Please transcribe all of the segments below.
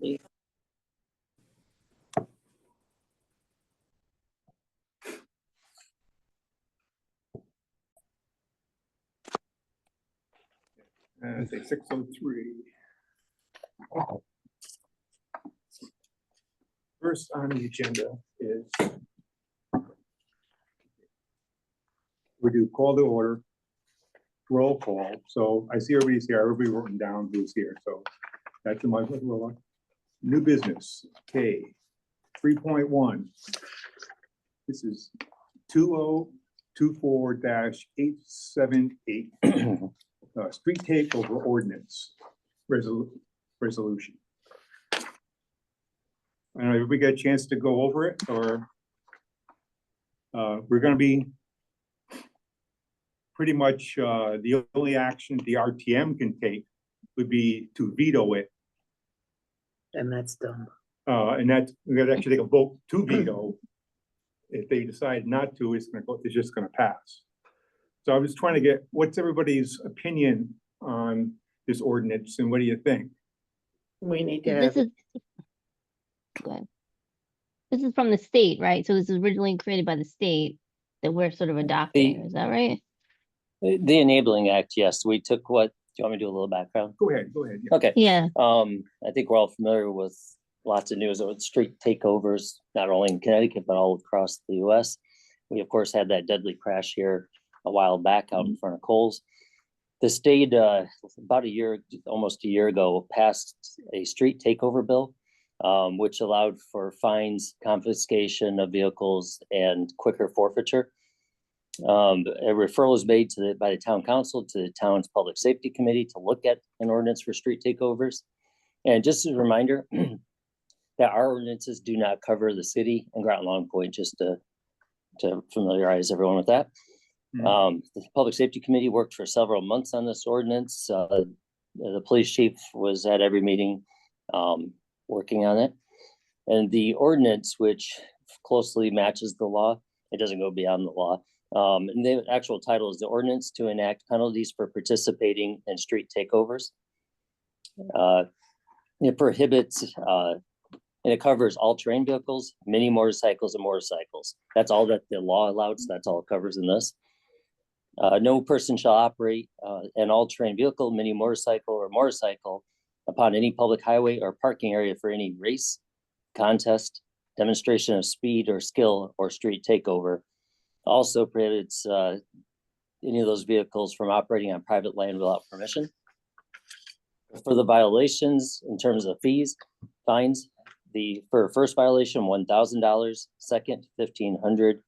Say 6:03. First on the agenda is we do call to order, roll call. So I see everybody's here. Everybody written down who's here. So that's in my roll. New business. Okay. 3.1. This is 2024-878 street takeover ordinance resolution. I don't know if we get a chance to go over it, or we're going to be pretty much the only action the RTM can take would be to veto it. And that's dumb. And that's, we got to actually take a vote to veto. If they decide not to, it's just going to pass. So I was trying to get, what's everybody's opinion on this ordinance, and what do you think? We need to This is good. This is from the state, right? So this is originally created by the state that we're sort of adopting. Is that right? The Enabling Act, yes. We took what, do you want me to do a little background? Go ahead. Yeah. Okay. Yeah. I think we're all familiar with lots of news with street takeovers, not only in Connecticut, but all across the US. We, of course, had that deadly crash here a while back out in front of Kohl's. The state, about almost a year ago, passed a street takeover bill, which allowed for fines, confiscation of vehicles, and quicker forfeiture. A referral was made by the town council to the town's public safety committee to look at an ordinance for street takeovers. And just as a reminder, that our ordinances do not cover the city and Groton Long Point, just to familiarize everyone with that. The public safety committee worked for several months on this ordinance. The police chief was at every meeting working on it. And the ordinance, which closely matches the law, it doesn't go beyond the law. And the actual title is the ordinance to enact penalties for participating in street takeovers. It prohibits and it covers all terrain vehicles, mini motorcycles, and motorcycles. That's all that the law allowed, so that's all it covers in this. No person shall operate an all-terrain vehicle, mini motorcycle, or motorcycle upon any public highway or parking area for any race, contest, demonstration of speed or skill, or street takeover. Also prohibits any of those vehicles from operating on private land without permission. For the violations, in terms of fines, for first violation, $1,000, second, $1,500,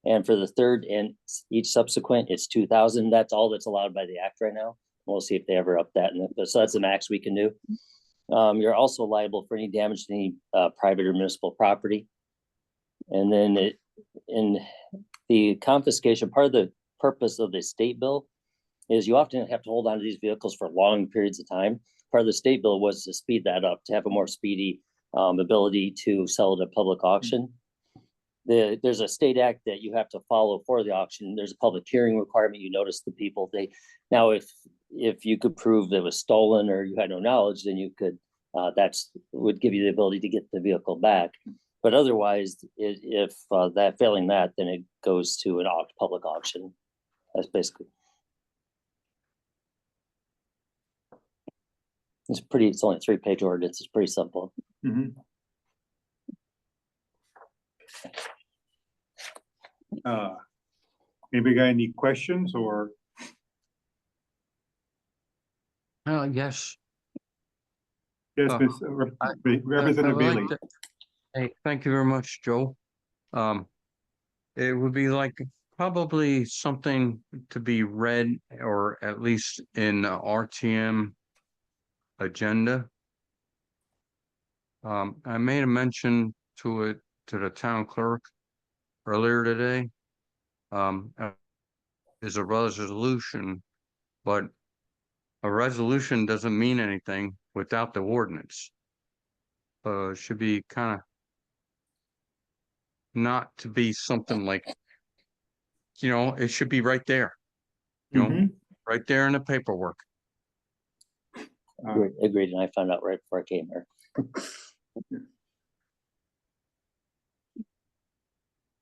and for the third and each subsequent, it's $2,000. That's all that's allowed by the act right now. We'll see if they ever up that. So that's the max we can do. You're also liable for any damage to any private or municipal property. And then in the confiscation, part of the purpose of the state bill is you often have to hold on to these vehicles for long periods of time. Part of the state bill was to speed that up, to have a more speedy ability to sell at a public auction. There's a state act that you have to follow for the auction. There's a public hearing requirement. You notice the people. Now if you could prove that it was stolen or you had no knowledge, then you could would give you the ability to get the vehicle back. But otherwise, if failing that, then it goes to an public auction. That's basically. It's only a 3-page ordinance. It's pretty simple. Mm-hmm. Anybody got any questions or? Yes. Yes, Representative Bailey. Hey, thank you very much, Joe. It would be like probably something to be read, or at least in RTM agenda. I made a mention to the town clerk earlier today. Is a resolution, but a resolution doesn't mean anything without the ordinance. It should be kind of not to be something like, it should be right there, right there in the paperwork. Agreed, and I found out right before I came here.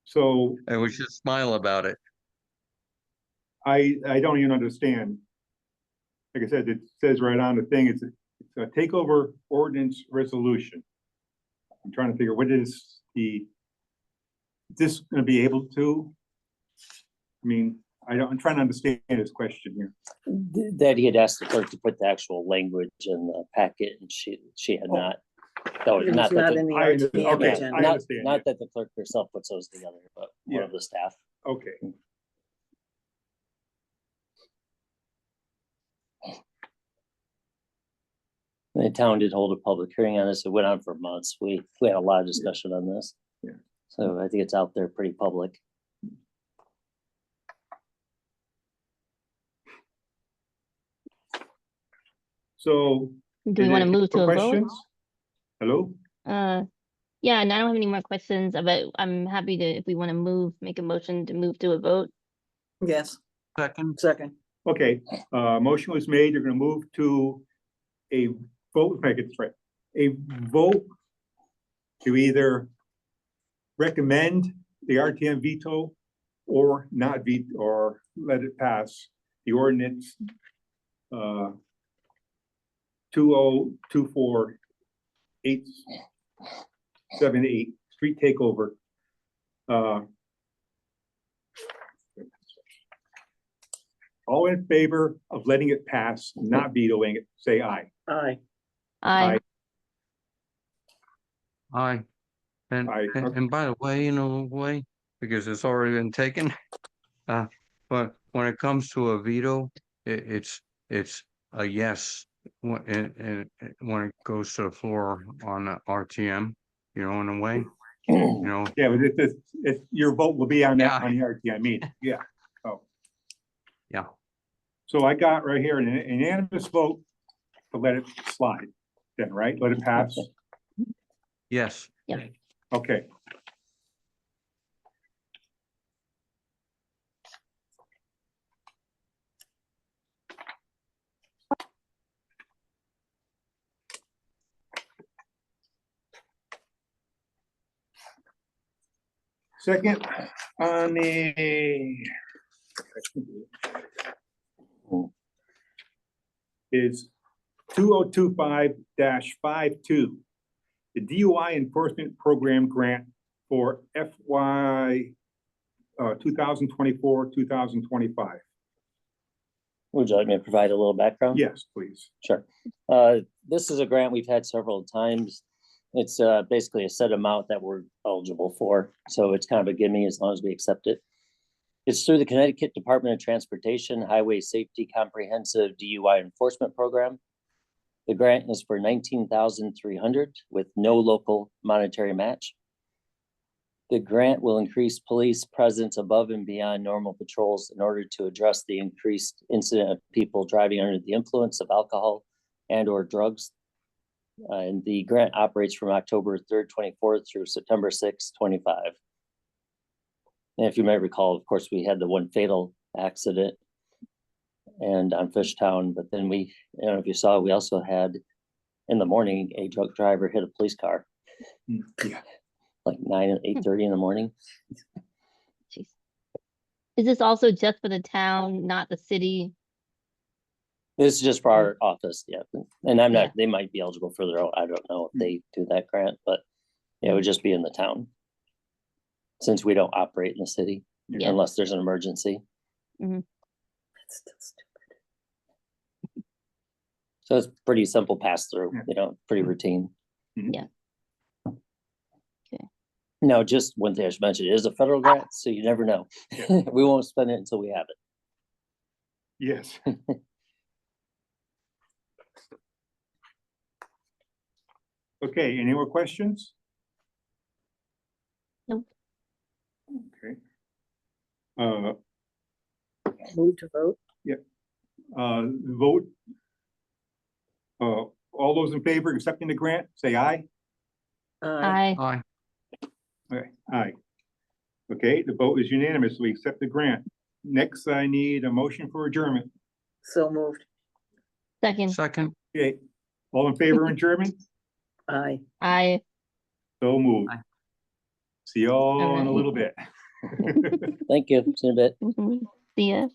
So And we should smile about it. I don't even understand. Like I said, it says right on the thing, it's a takeover ordinance resolution. I'm trying to figure what is this gonna be able to? I mean, I'm trying to understand this question here. That he had asked the clerk to put the actual language in the packet, and she had Oh. not. No, It was not not that in the, the I- RTM okay, yeah, agenda. I not, understand, not yeah. that the clerk herself puts those together, but one Yeah. of the staff. Okay. The town did hold a public hearing on this. It went on for months. We had a lot of discussion on this. Yeah. So I think it's out there pretty public. So. Do we want to any move to a vote? questions? Hello? Yeah, and I don't have any more questions, but I'm happy to, if we want to make a motion to move to a vote. Yes, Second, second. Okay, motion was made. You're gonna move to a vote, if I get this right, a vote to either recommend the RTM veto or not veto, or let it pass the ordinance 2024-878 street takeover. All in favor of letting it pass, not vetoing it, say aye. Aye. Aye. aye. And, Aye. and by the way, because it's already been taken. But when it comes to a veto, it's a yes. And when it goes to the floor on the RTM, in a way, Yeah, but your vote will be on that, Yeah. on the RTM meeting, yeah. Oh, yeah. so I got right here an unanimous vote to let it slide, then, right? Let it pass? Yes. Okay. Second, on the is 2025-52, the DUI Enforcement Program Grant for FY 2024-2025. Would you like me to provide a little background? Yes, please. Sure. This is a grant we've had several times. It's basically a set amount that we're eligible for. So it's kind of a gimme as long as we accept it. It's through the Connecticut Department of Transportation Highway Safety Comprehensive DUI Enforcement Program. The grant is for $19,300 with no local monetary match. The grant will increase police presence above and beyond normal patrols in order to address the increased incident of people driving under the influence of alcohol and or drugs. And the grant operates from October 3rd, 24th through September 6th, 25. And if you might recall, of course, we had the one fatal accident and on Fishtown, but then I don't know if you saw, we also had in the morning, a drunk driver hit a police car. Yeah. Like 8:30 in the morning. Jeez. Is this also just for the town, not the city? This is just for our office, yeah. And I'm not, Yeah. they might be eligible for their own, I don't know if they do that grant, but it would just be in the town. Since we don't operate in the city Yeah. unless there's an emergency. That's still stupid. So it's pretty simple pass through, Yeah. pretty routine. Yeah. Okay. Now, just one thing I should mention, it is a federal grant, so you never know. Yeah. We won't spend it until we have it. Yes. Okay, any more questions? Nope. Okay. Move to vote. Vote. All those in favor of accepting the grant, say aye. Aye. Aye. Aye. Okay, aye. Okay, the vote is unanimous. We accept the grant. Next, I need a motion for adjournment. So moved. Second. Second, Okay, All in favor in German? Aye. I, So moved. Aye. See y'all in a Alright. little bit. Thank you. See you in a bit. mhm. See ya.